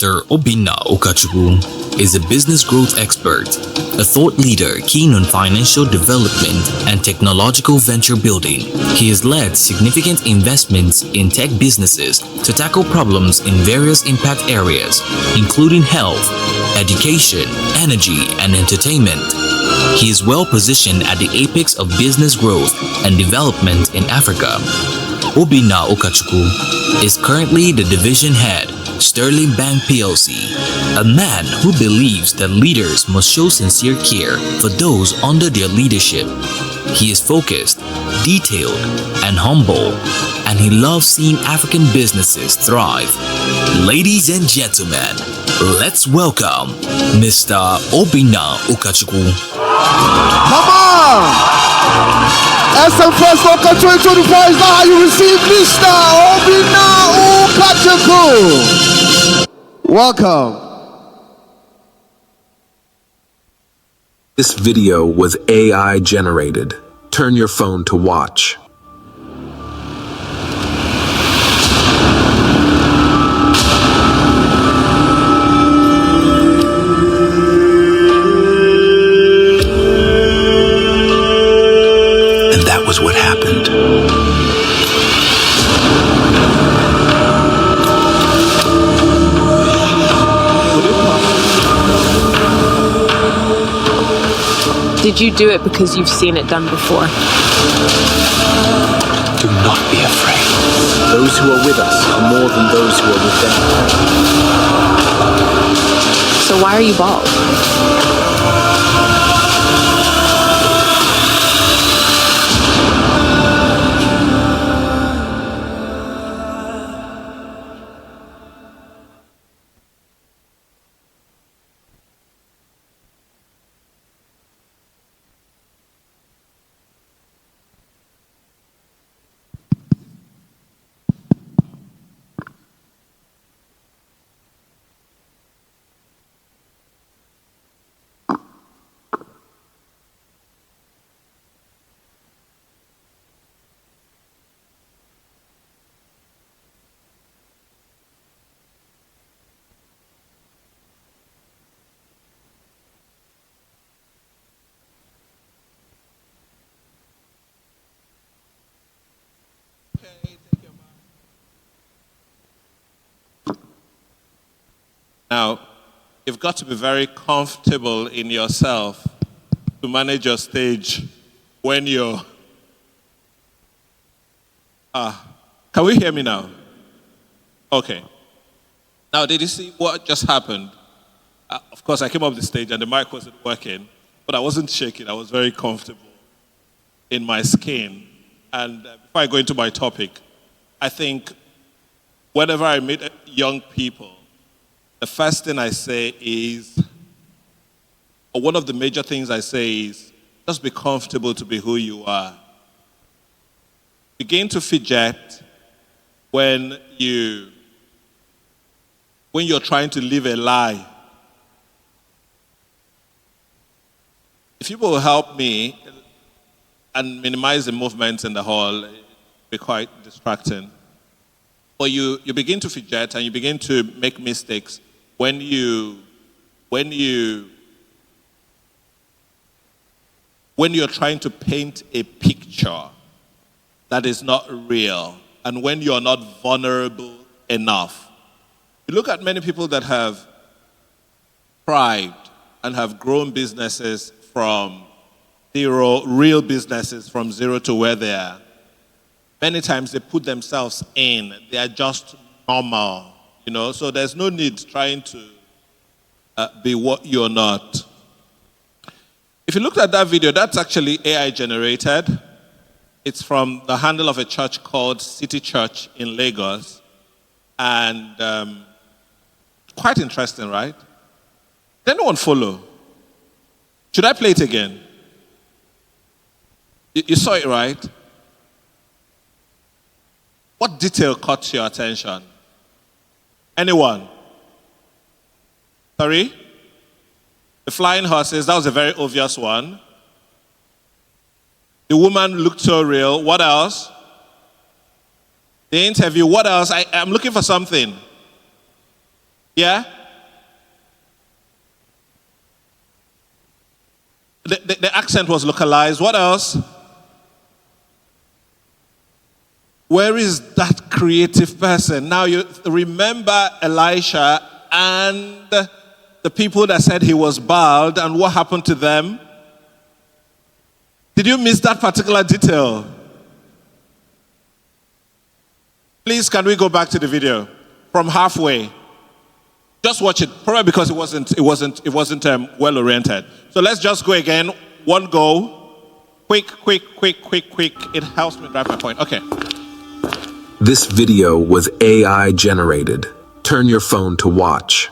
Mr. Obinna Ukachukwu is a business growth expert, a thought leader keen on financial development and technological venture building. He has led significant investments in tech businesses to tackle problems in various impact areas, including health, education, energy, and entertainment. He is well positioned at the apex of business growth and development in Africa. Obinna Ukachukwu is currently the division head, Sterling Bank PLC, a man who believes that leaders must show sincere care for those under their leadership. He is focused, detailed, and humble, and he loves seeing African businesses thrive. Ladies and gentlemen, let's welcome Mr. Obinna Ukachukwu. Come on! SMFest Awka 2024 is not how you receive Mr. Obinna Ukachukwu. Welcome. This video was AI generated. Turn your phone to watch. Was what happened. Did you do it because you've seen it done before? Do not be afraid. Those who are with us are more than those who are with them. So why are you bald? Now, you've got to be very comfortable in yourself to manage your stage when you're... Can we hear me now? Okay. Now, did you see what just happened? Of course, I came up the stage and the mic wasn't working, but I wasn't shaking. I was very comfortable in my skin. And before I go into my topic, I think whenever I meet young people, the first thing I say is, or one of the major things I say is, just be comfortable to be who you are. Begin to fidget when you're trying to live a lie. If people will help me and minimize the movements in the hall, it'll be quite distracting. But you begin to fidget and you begin to make mistakes when you're trying to paint a picture that is not real, and when you're not vulnerable enough. You look at many people that have thrived and have grown businesses from zero, real businesses from zero to where they are. Many times they put themselves in, they are just normal, so there's no need trying to be what you're not. If you looked at that video, that's actually AI generated. It's from the handle of a church called City Church in Lagos. And quite interesting, right? Did anyone follow? Should I play it again? You saw it, right? What detail caught your attention? Anyone? Sorry? The flying horses, that was a very obvious one. The woman looked so real. What else? The interview, what else? I'm looking for something. Yeah? The accent was localized. What else? Where is that creative person? Now you remember Elisha and the people that said he was bald, and what happened to them? Did you miss that particular detail? Please, can we go back to the video from halfway? Just watch it, probably because it wasn't well oriented. So let's just go again. One go. Quick. It helps me drive my point. Okay. This video was AI generated. Turn your phone to watch.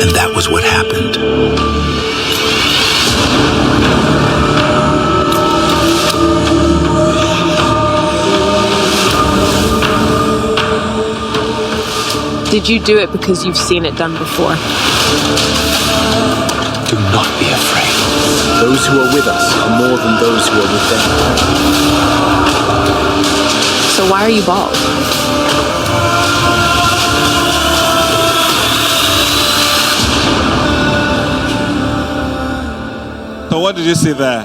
And that was what happened. Did you do it because you've seen it done before? Do not be afraid. Those who are with us are more than those who are with them. So why are you bald? So what did you see there?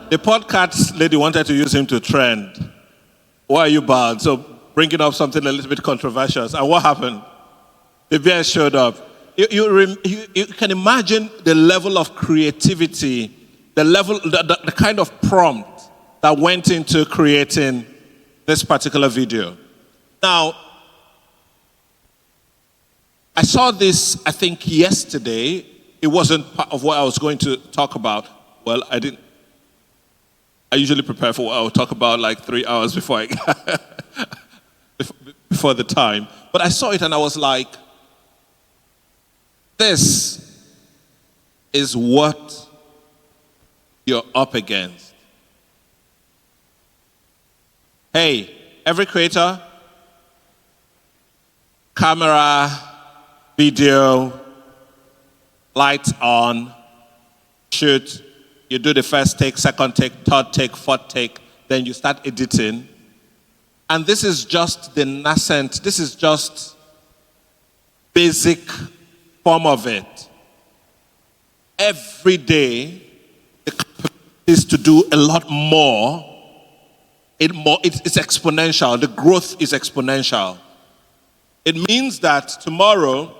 The podcast lady wanted to use him to trend. Why are you bald? So bringing up something a little bit controversial. And what happened? The bear showed up. You can imagine the level of creativity, the kind of prompt that went into creating this particular video. Now, I saw this, I think, yesterday. It wasn't part of what I was going to talk about. Well, I didn't. I usually prepare for what I will talk about like 3 hours before before the time. But I saw it and I was like, this is what you're up against. Hey, every creator, camera, video, lights on, shoot, you do the first take, second take, third take, fourth take, then you start editing. And this is just the nascent, this is just basic form of it. Every day, the capacity is to do a lot more. It's exponential. The growth is exponential. It means that tomorrow,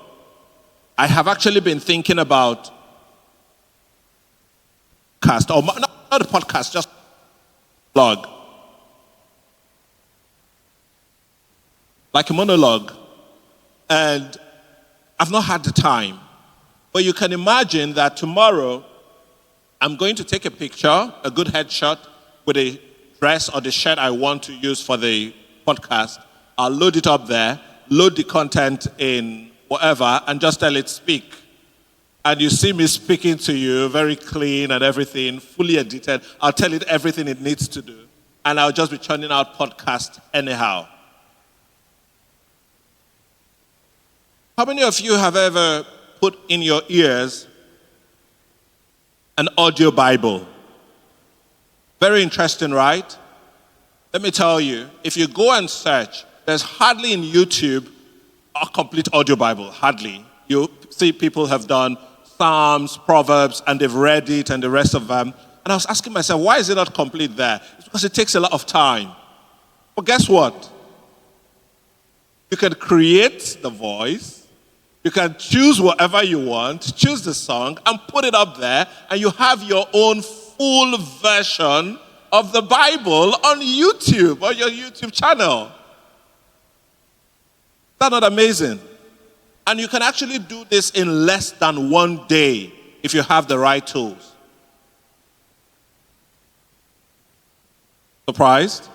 I have actually been thinking about not a podcast, just blog. Like a monologue. And I've not had the time. But you can imagine that tomorrow, I'm going to take a picture, a good headshot, with a dress or the shirt I want to use for the podcast. I'll load it up there, load the content in whatever, and just tell it speak. And you see me speaking to you, very clean and everything, fully edited. I'll tell it everything it needs to do. And I'll just be churning out podcasts anyhow. How many of you have ever put in your ears an audio Bible? Very interesting, right? Let me tell you, if you go and search, there's hardly in YouTube a complete audio Bible, hardly. You see people have done Psalms, Proverbs, and they've read it and the rest of them. And I was asking myself, why is it not complete there? It's because it takes a lot of time. But guess what? You can create the voice. You can choose whatever you want, choose the song, and put it up there, and you have your own full version of the Bible on YouTube, on your YouTube channel. Is that not amazing? And you can actually do this in less than 1 day if you have the right tools. Surprised?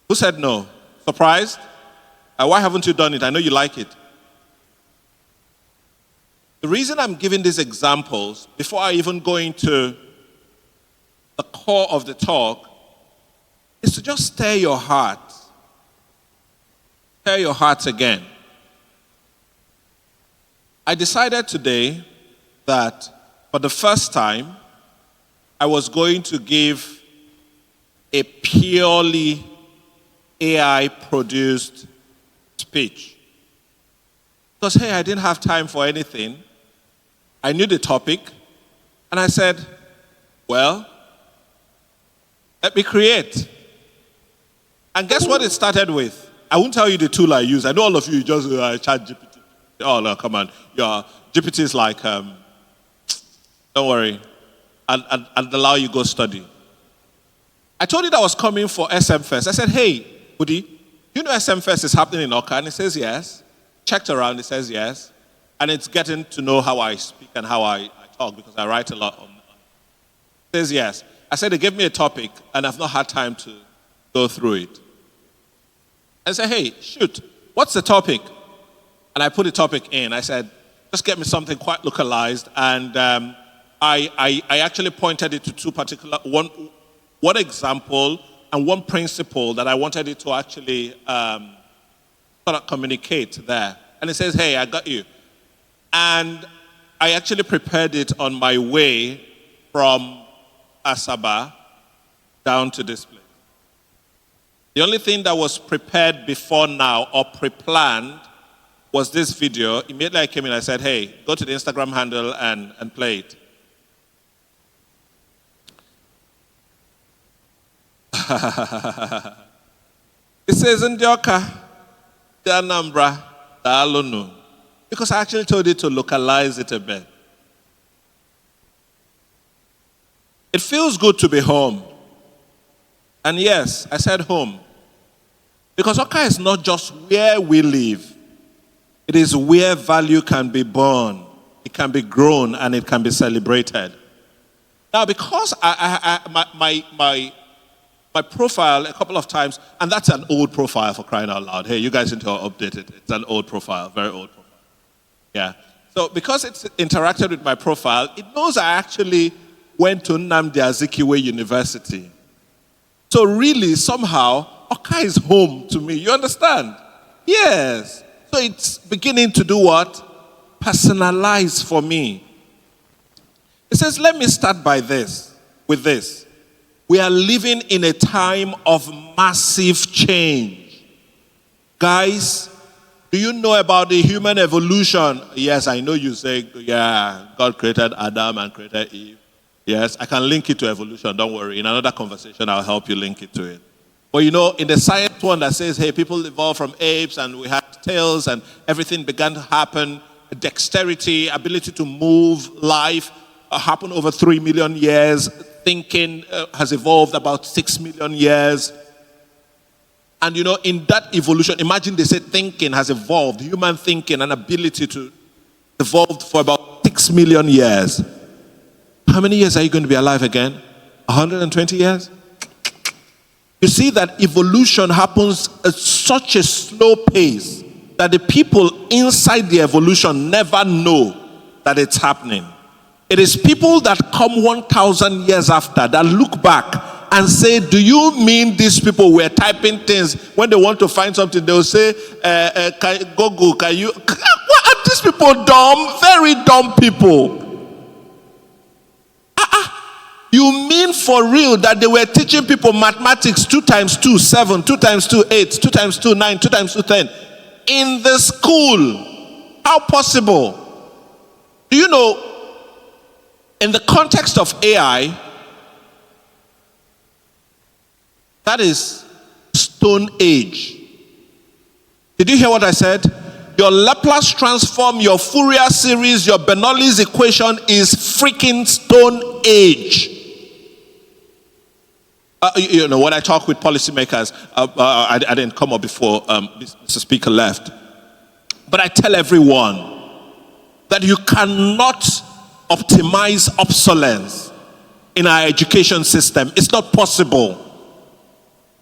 Who said no? Surprised? Why haven't you done it? I know you like it. The reason I'm giving these examples, before I even go into the core of the talk, is to just stir your heart. Stir your hearts again. I decided today that for the first time, I was going to give a purely AI-produced speech. Because, hey, I didn't have time for anything. I knew the topic, and I said, well, let me create. And guess what it started with? I won't tell you the tool I use. I know all of you just chat GPT. Oh, no, come on. Your GPT is like, don't worry. I'll allow you go study. I told it I was coming for SMFest. I said, hey, Woody, you know SMFest is happening in Awka? And it says yes. Checked around, it says yes. And it's getting to know how I speak and how I talk because I write a lot on it. It says yes. I said, they gave me a topic and I've not had time to go through it. I said, hey, shoot, what's the topic? And I put the topic in. I said, just get me something quite localized. And I actually pointed it to two particular, one example and one principle that I wanted it to actually sort of communicate there. And it says, hey, I got you. And I actually prepared it on my way from Asaba down to this place. The only thing that was prepared before now or pre-planned was this video. Immediately I came in, I said, hey, go to the Instagram handle and play it. It says, Ndioka, the Anambra, the Alonu. Because I actually told it to localize it a bit. It feels good to be home. And yes, I said home. Because Awka is not just where we live. It is where value can be born, it can be grown, and it can be celebrated. Now, because my profile a couple of times, and that's an old profile for crying out loud. Hey, you guys need to update it. It's an old profile, very old profile. Yeah. So because it's interacted with my profile, it knows I actually went to Nnamdi Azikiwe University. So really, somehow, Awka is home to me. You understand? Yes. So it's beginning to do what? Personalize for me. It says, let me start with this. We are living in a time of massive change. Guys, do you know about the human evolution? Yes, I know you say, yeah, God created Adam and created Eve. Yes, I can link it to evolution, don't worry. In another conversation, I'll help you link it to it. But you know, in the science one that says, hey, people evolved from apes and we had tails and everything began to happen, dexterity, ability to move, life happened over 3 million years, thinking has evolved about 6 million years. And you know, in that evolution, imagine they say thinking has evolved, human thinking and ability to evolve for about 6 million years. How many years are you going to be alive again? 120 years? You see that evolution happens at such a slow pace that the people inside the evolution never know that it's happening. It is people that come 1,000 years after that look back and say, do you mean these people were typing things when they want to find something? They'll say, Google, can you? What are these people dumb? Very dumb people. You mean for real that they were teaching people mathematics 2 times 2, 7, 2 times 2, 8, 2 times 2, 9, 2 times 2, 10 in the school? How possible? Do you know, in the context of AI, that is Stone Age. Did you hear what I said? Your Laplace transform, your Fourier series, your Bernoulli's equation is freaking Stone Age. You know, when I talk with policymakers, I didn't come up before Mr. Speaker left. But I tell everyone that you cannot optimize obsolescence in our education system. It's not possible.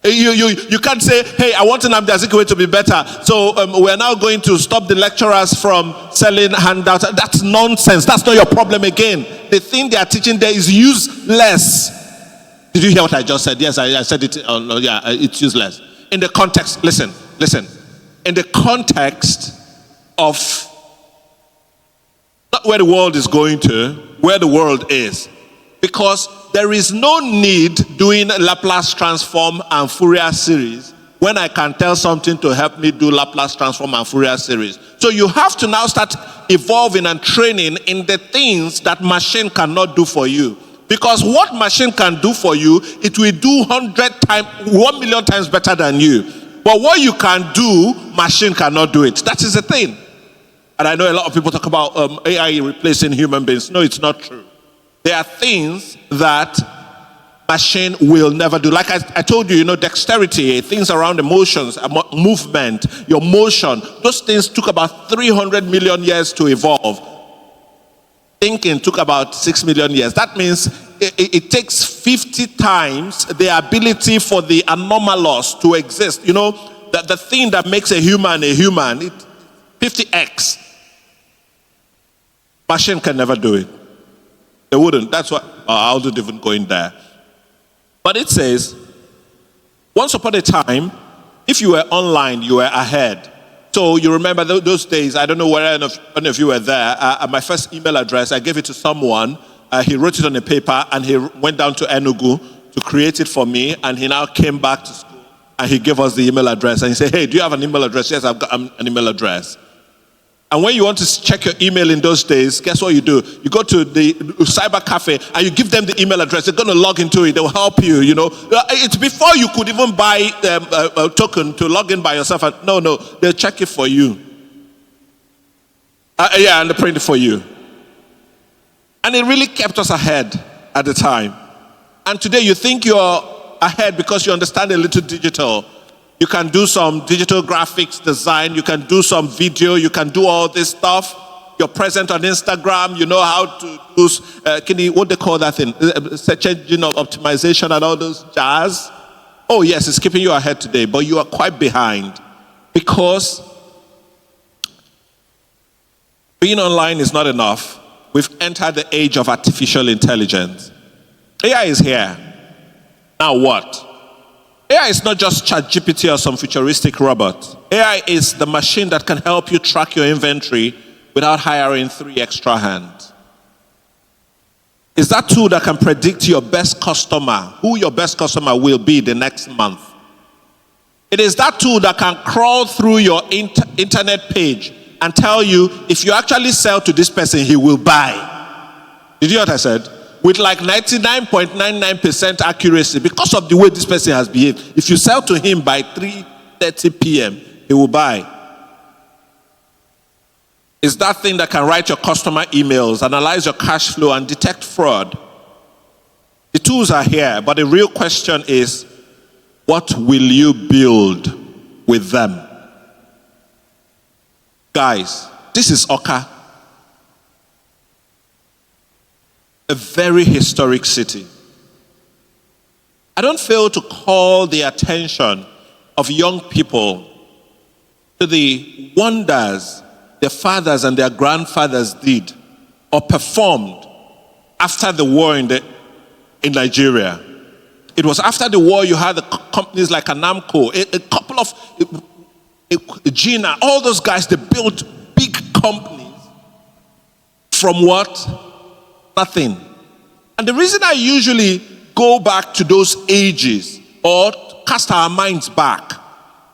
You can't say, hey, I want Nnamdi Azikiwe to be better, so we're now going to stop the lecturers from selling handouts. That's nonsense. That's not your problem again. The thing they are teaching there is useless. Did you hear what I just said? Yes, I said it. Yeah, it's useless. In the context, listen. In the context of Not where the world is going to, where the world is. Because there is no need doing Laplace transform and Fourier series when I can tell something to help me do Laplace transform and Fourier series. So you have to now start evolving and training in the things that machine cannot do for you. Because what machine can do for you, it will do 1 million times better than you. But what you can do, machine cannot do it. That is the thing. And I know a lot of people talk about AI replacing human beings. No, it's not true. There are things that machine will never do. Like I told you, dexterity, things around emotions, movement, your motion, those things took about 300 million years to evolve. Thinking took about 6 million years. That means it takes 50 times the ability for the anomalous to exist. The thing that makes a human, 50x. Machine can never do it. They wouldn't. That's why I wouldn't even go in there. But it says, once upon a time, if you were online, you were ahead. So you remember those days, I don't know whether any of you were there, my first email address, I gave it to someone, he wrote it on a paper, and he went down to Enugu to create it for me, and he now came back to school, and he gave us the email address, and he said, hey, do you have an email address? Yes, I've got an email address. And when you want to check your email in those days, guess what you do? You go to the cyber cafe and you give them the email address. They're going to log into it. They will help you, It's before you could even buy a token to log in by yourself. No, they'll check it for you. And they print it for you. And it really kept us ahead at the time. And today you think you're ahead because you understand a little digital. You can do some digital graphics design, you can do some video, you can do all this stuff. You're present on Instagram, you know how to do, what they call that thing? Search engine optimization and all those jazz. Oh yes, it's keeping you ahead today, but you are quite behind. Because being online is not enough. We've entered the age of artificial intelligence. AI is here. Now what? AI is not just ChatGPT or some futuristic robot. AI is the machine that can help you track your inventory without hiring 3 extra hands. It's that tool that can predict your best customer, who your best customer will be the next month. It is that tool that can crawl through your internet page and tell you if you actually sell to this person, he will buy. Did you hear what I said? With like 99.99% accuracy, because of the way this person has behaved. If you sell to him by 3:30 p.m., he will buy. It's that thing that can write your customer emails, analyze your cash flow, and detect fraud. The tools are here, but the real question is, what will you build with them? Guys, this is Awka. A very historic city. I don't fail to call the attention of young people to the wonders their fathers and their grandfathers did or performed after the war in Nigeria. It was after the war you had the companies like Anamco, a couple of Gina, all those guys, they built big companies from what? Nothing. And the reason I usually go back to those ages or cast our minds back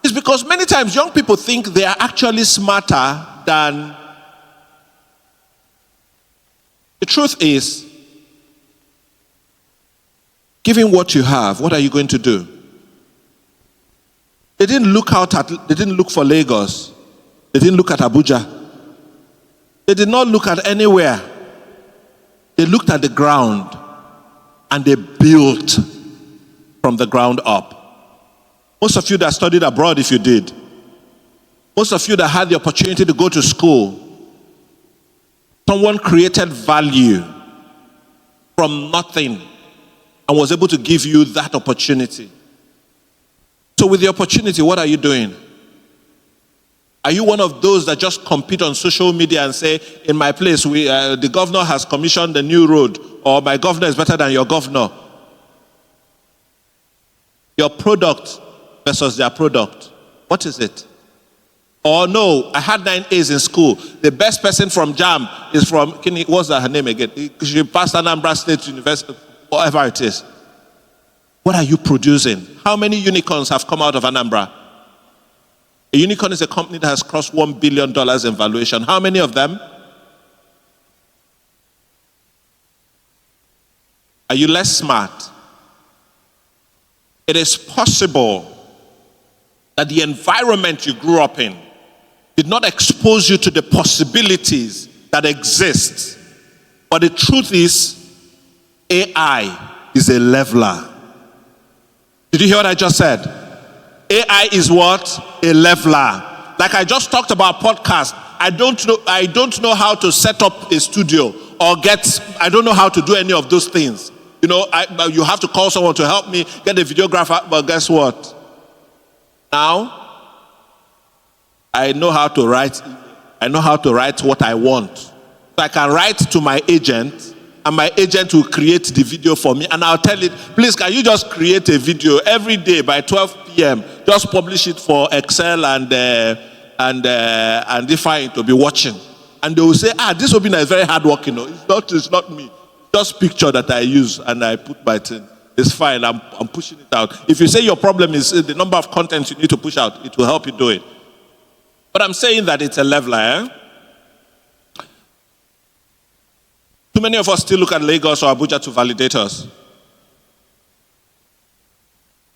is because many times young people think they are actually smarter than. The truth is, given what you have, what are you going to do? They didn't look for Lagos. They didn't look at Abuja. They did not look at anywhere. They looked at the ground and they built from the ground up. Most of you that studied abroad, if you did, most of you that had the opportunity to go to school, someone created value from nothing and was able to give you that opportunity. So with the opportunity, what are you doing? Are you one of those that just compete on social media and say, in my place, the governor has commissioned a new road, or my governor is better than your governor? Your product versus their product. What is it? Or no, I had 9 A's in school. The best person from JAM is from, what's her name again? She passed Anambra State University, whatever it is. What are you producing? How many unicorns have come out of Anambra? A unicorn is a company that has crossed $1 billion in valuation. How many of them? Are you less smart? It is possible that the environment you grew up in did not expose you to the possibilities that exist. But the truth is, AI is a leveler. Did you hear what I just said? AI is what? A leveler. Like I just talked about podcast. I don't know how to set up a studio or I don't know how to do any of those things. You know, you have to call someone to help me get a videographer. But guess what? Now, I know how to write. I know how to write what I want. So I can write to my agent, and my agent will create the video for me. And I'll tell it, please, can you just create a video every day by 12 p.m. Just publish it for Excel and Define to be watching. And they will say, this Obinna is very hardworking. It's not me. Just picture that I use and I put my thing. It's fine. I'm pushing it out. If you say your problem is the number of contents you need to push out, it will help you do it. But I'm saying that it's a leveler. Too many of us still look at Lagos or Abuja to validate us.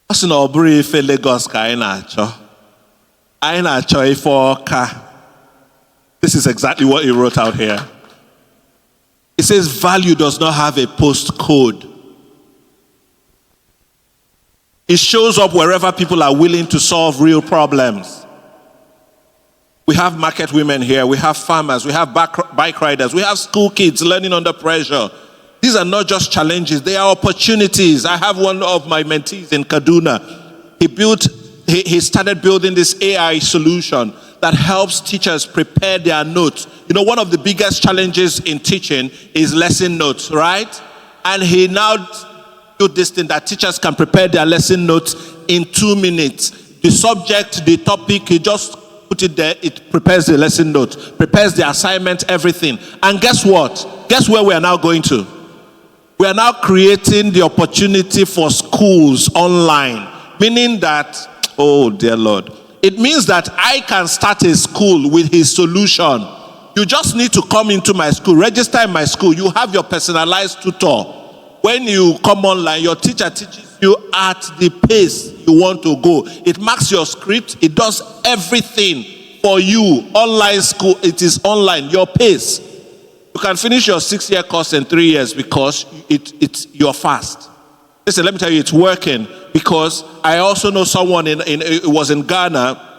This is exactly what he wrote out here. It says value does not have a postcode. It shows up wherever people are willing to solve real problems. We have market women here, we have farmers, we have bike riders, we have school kids learning under pressure. These are not just challenges, they are opportunities. I have one of my mentees in Kaduna. He started building this AI solution that helps teachers prepare their notes. You know, one of the biggest challenges in teaching is lesson notes, right? And he now built this thing that teachers can prepare their lesson notes in 2 minutes. The subject, the topic, he just put it there, it prepares the lesson note, prepares the assignment, everything. And guess what? Guess where we are now going to? We are now creating the opportunity for schools online. Meaning that, oh dear Lord, it means that I can start a school with his solution. You just need to come into my school, register in my school. You have your personalized tutor. When you come online, your teacher teaches you at the pace you want to go. It marks your script. It does everything for you. Online school, it is online, your pace. You can finish your 6-year course in 3 years because you're fast. Listen, let me tell you, it's working. Because I also know someone it was in Ghana.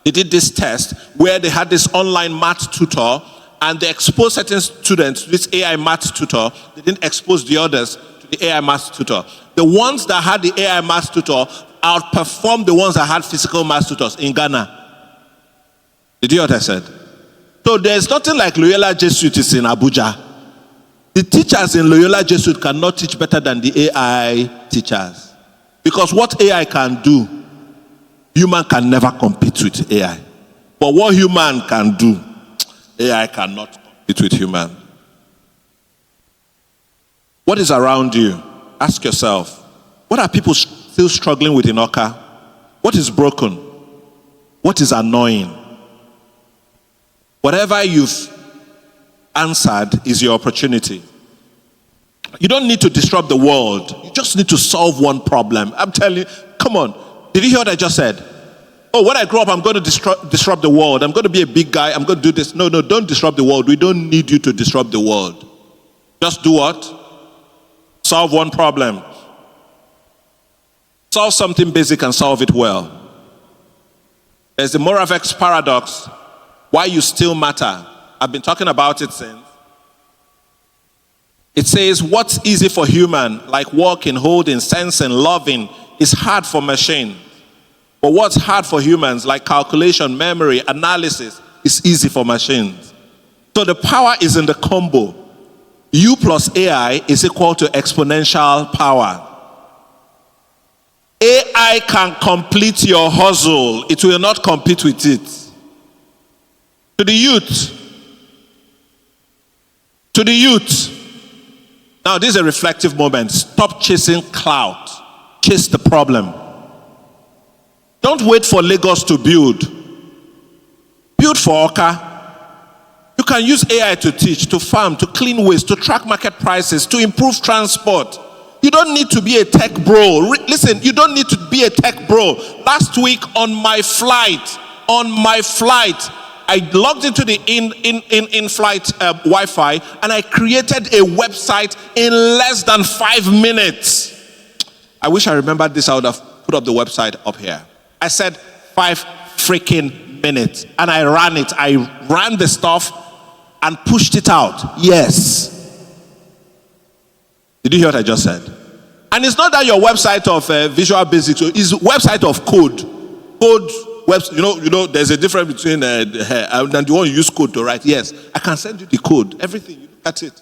They did this test where they had this online math tutor, and they exposed certain students to this AI math tutor. They didn't expose the others to the AI math tutor. The ones that had the AI math tutor outperformed the ones that had physical math tutors in Ghana. Did you hear what I said? So there's nothing like Loyola Jesuit is in Abuja. The teachers in Loyola Jesuit cannot teach better than the AI teachers. Because what AI can do, human can never compete with AI. But what human can do, AI cannot compete with human. What is around you? Ask yourself, what are people still struggling with in Awka? What is broken? What is annoying? Whatever you've answered is your opportunity. You don't need to disrupt the world. You just need to solve one problem. I'm telling you, come on. Did you hear what I just said? Oh, when I grow up, I'm going to disrupt the world. I'm going to be a big guy. I'm going to do this. No, don't disrupt the world. We don't need you to disrupt the world. Just do what? Solve one problem. Solve something basic and solve it well. There's the Moravec's paradox. Why you still matter. I've been talking about it since. It says, what's easy for human, like walking, holding, sensing, loving, is hard for machine. But what's hard for humans, like calculation, memory, analysis, is easy for machines. So the power is in the combo. U plus AI is equal to exponential power. AI can complete your hustle. It will not compete with it. To the youth. To the youth. Now, this is a reflective moment. Stop chasing clout. Chase the problem. Don't wait for Lagos to build. Build for Awka. You can use AI to teach, to farm, to clean waste, to track market prices, to improve transport. You don't need to be a tech bro. Listen, you don't need to be a tech bro. Last week on my flight, I logged into the in-flight Wi-Fi and I created a website in less than 5 minutes. I wish I remembered this. I would have put up the website up here. I said 5 freaking minutes and I ran it. I ran the stuff and pushed it out. Yes. Did you hear what I just said? And it's not that your website of Visual Basics, it's website of code. You know, there's a difference between and the one you use code to write. Yes, I can send you the code, everything. You look at it.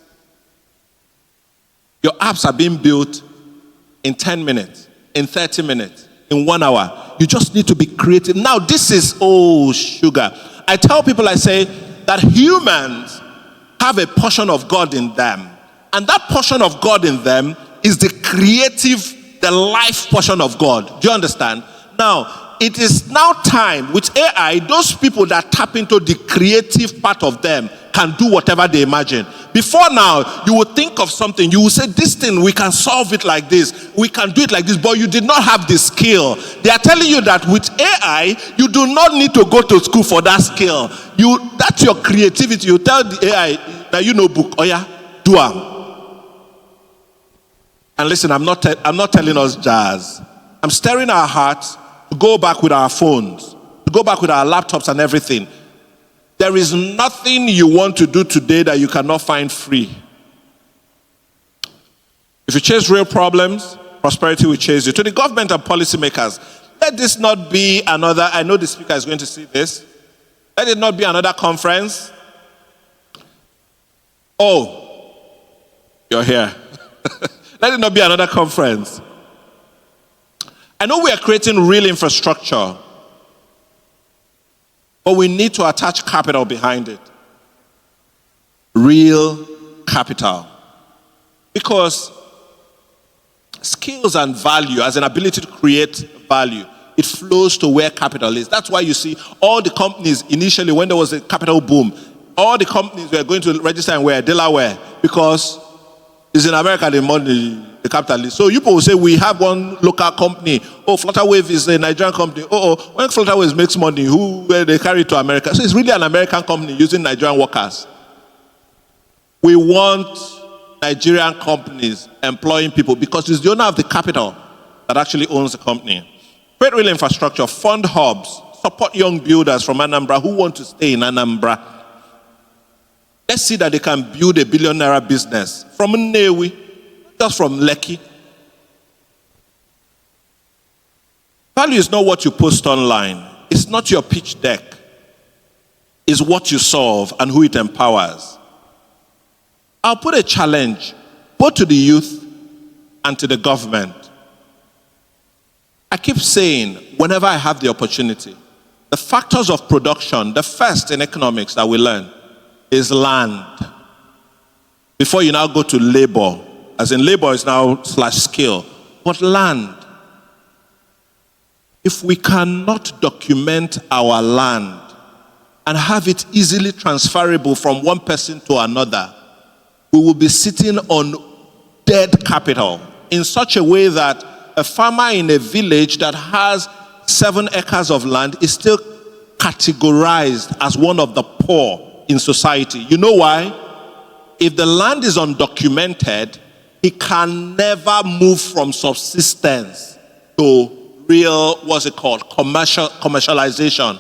Your apps are being built in 10 minutes, in 30 minutes, in 1 hour. You just need to be creative. Now, this is, sugar. I tell people, I say that humans have a portion of God in them. And that portion of God in them is the creative, the life portion of God. Do you understand? Now, it is now time with AI, those people that tap into the creative part of them can do whatever they imagine. Before now, you would think of something, you would say, this thing, we can solve it like this, we can do it like this, but you did not have the skill. They are telling you that with AI, you do not need to go to school for that skill. That's your creativity. You tell the AI that you know book, oh yeah, do it. And listen, I'm not telling us jazz. I'm stirring our hearts to go back with our phones, to go back with our laptops and everything. There is nothing you want to do today that you cannot find free. If you chase real problems, prosperity will chase you. To the government and policymakers, let this not be another, I know the speaker is going to see this, let it not be another conference. Oh, you're here. Let it not be another conference. I know we are creating real infrastructure, but we need to attach capital behind it. Real capital. Because skills and value, as an ability to create value, it flows to where capital is. That's why you see all the companies initially, when there was a capital boom, all the companies were going to register in where? Delaware. Because it's in America the money, the capital is. So you people will say we have one local company. Oh, Flutterwave is a Nigerian company. When Flutterwave makes money, they carry it to America. So it's really an American company using Nigerian workers. We want Nigerian companies employing people because it's the owner of the capital that actually owns the company. Create real infrastructure, fund hubs, support young builders from Anambra who want to stay in Anambra. Let's see that they can build a billion-naira business from Nnewi, just from Lekki. Value is not what you post online. It's not your pitch deck. It's what you solve and who it empowers. I'll put a challenge both to the youth and to the government. I keep saying, whenever I have the opportunity, the factors of production, the first in economics that we learn is land. Before you now go to labor, as in labor is now /skill, but land. If we cannot document our land and have it easily transferable from one person to another, we will be sitting on dead capital in such a way that a farmer in a village that has 7 acres of land is still categorized as one of the poor in society. You know why? If the land is undocumented, it can never move from subsistence to real, commercialization.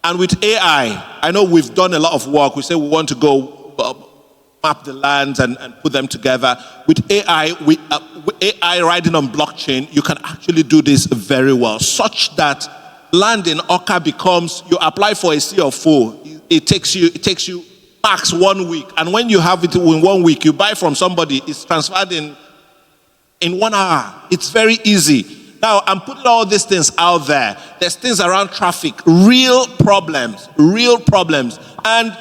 And with AI, I know we've done a lot of work. We say we want to go map the lands and put them together. With AI, AI riding on blockchain, you can actually do this very well, such that land in Awka becomes, you apply for a CFO, it takes you max 1 week, and when you have it in 1 week, you buy from somebody, it's transferred in 1 hour. It's very easy. Now, I'm putting all these things out there. There's things around traffic, real problems. And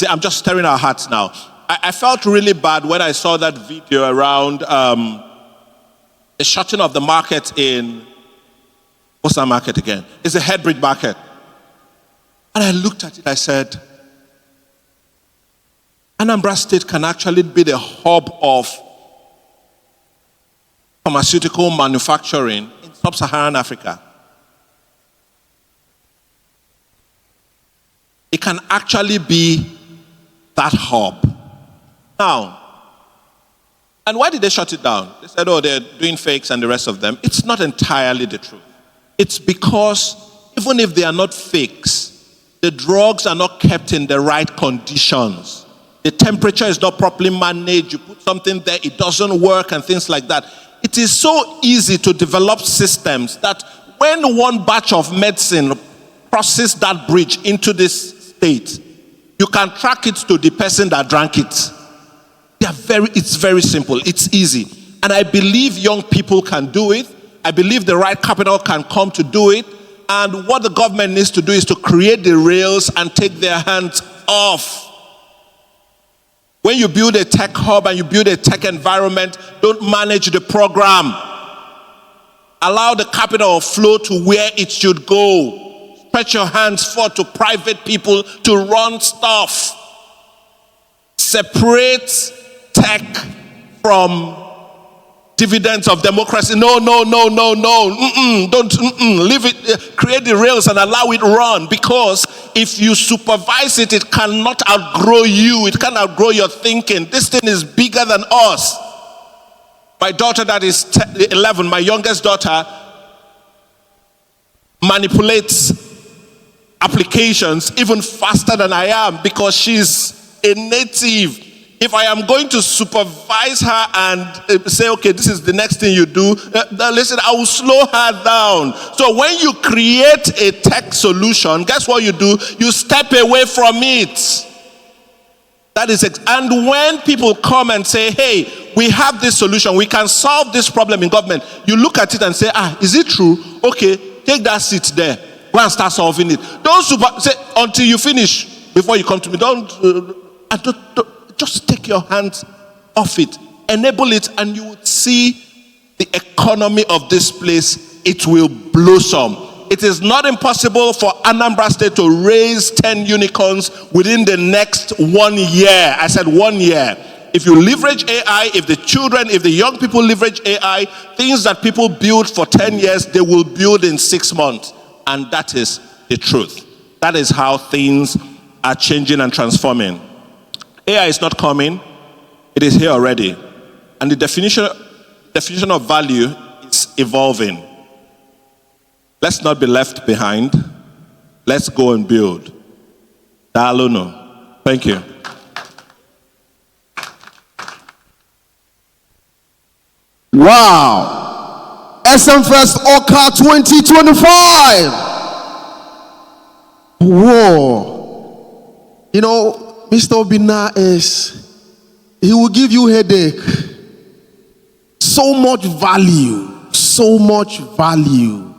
I'm just stirring our hearts now. I felt really bad when I saw that video around the shutting of the market in, what's that market again? It's a Headbridge market. And I looked at it, I said, Anambra State can actually be the hub of pharmaceutical manufacturing in sub-Saharan Africa. It can actually be that hub. Now, and why did they shut it down? They said, oh, they're doing fakes and the rest of them. It's not entirely the truth. It's because even if they are not fakes, the drugs are not kept in the right conditions. The temperature is not properly managed. You put something there, it doesn't work and things like that. It is so easy to develop systems that when one batch of medicine crosses that bridge into this state, you can track it to the person that drank it. It's very simple. It's easy. And I believe young people can do it. I believe the right capital can come to do it. And what the government needs to do is to create the rails and take their hands off. When you build a tech hub and you build a tech environment, don't manage the program. Allow the capital flow to where it should go. Stretch your hands forth to private people to run stuff. Separate tech from dividends of democracy. No. Don't leave it. Create the rails and allow it run, because if you supervise it, it cannot outgrow you. It can't outgrow your thinking. This thing is bigger than us. My daughter that is 11, my youngest daughter, manipulates applications even faster than I am because she's a native. If I am going to supervise her and say, okay, this is the next thing you do, listen, I will slow her down. So when you create a tech solution, guess what you do? You step away from it. That is and when people come and say, hey, we have this solution, we can solve this problem in government, you look at it and say, is it true? Okay, take that seat there. Go and start solving it. Don't say until you finish before you come to me. Don't just take your hands off it. Enable it, and you would see the economy of this place. It will blossom. It is not impossible for Anambra State to raise 10 unicorns within the next 1 year. I said 1 year. If you leverage AI, if the young people leverage AI, things that people build for 10 years, they will build in 6 months. And that is the truth. That is how things are changing and transforming. AI is not coming. It is here already. And the definition of value is evolving. Let's not be left behind. Let's go and build. Dalono. Thank you. Wow. SMFest Awka 2025. Whoa. You know, Mr. Obinna he will give you headache. So much value. So much value.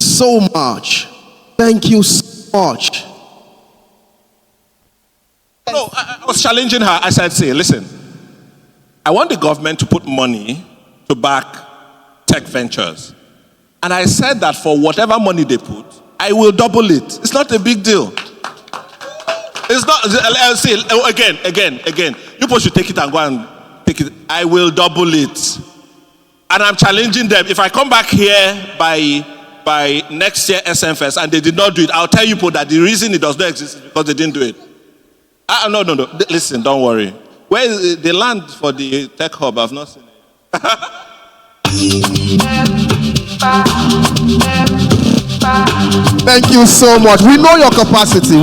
So much. Thank you so much. No, I was challenging her. I said, say, listen, I want the government to put money to back tech ventures. And I said that for whatever money they put, I will double it. It's not a big deal. It's not, I'll say, again. You people should take it and go and take it. I will double it. And I'm challenging them. If I come back here by next year SMFest and they did not do it, I'll tell you people that the reason it does not exist is because they didn't do it. No. Listen, don't worry. Where is the land for the tech hub? I've not seen it. Thank you so much. We know your capacity.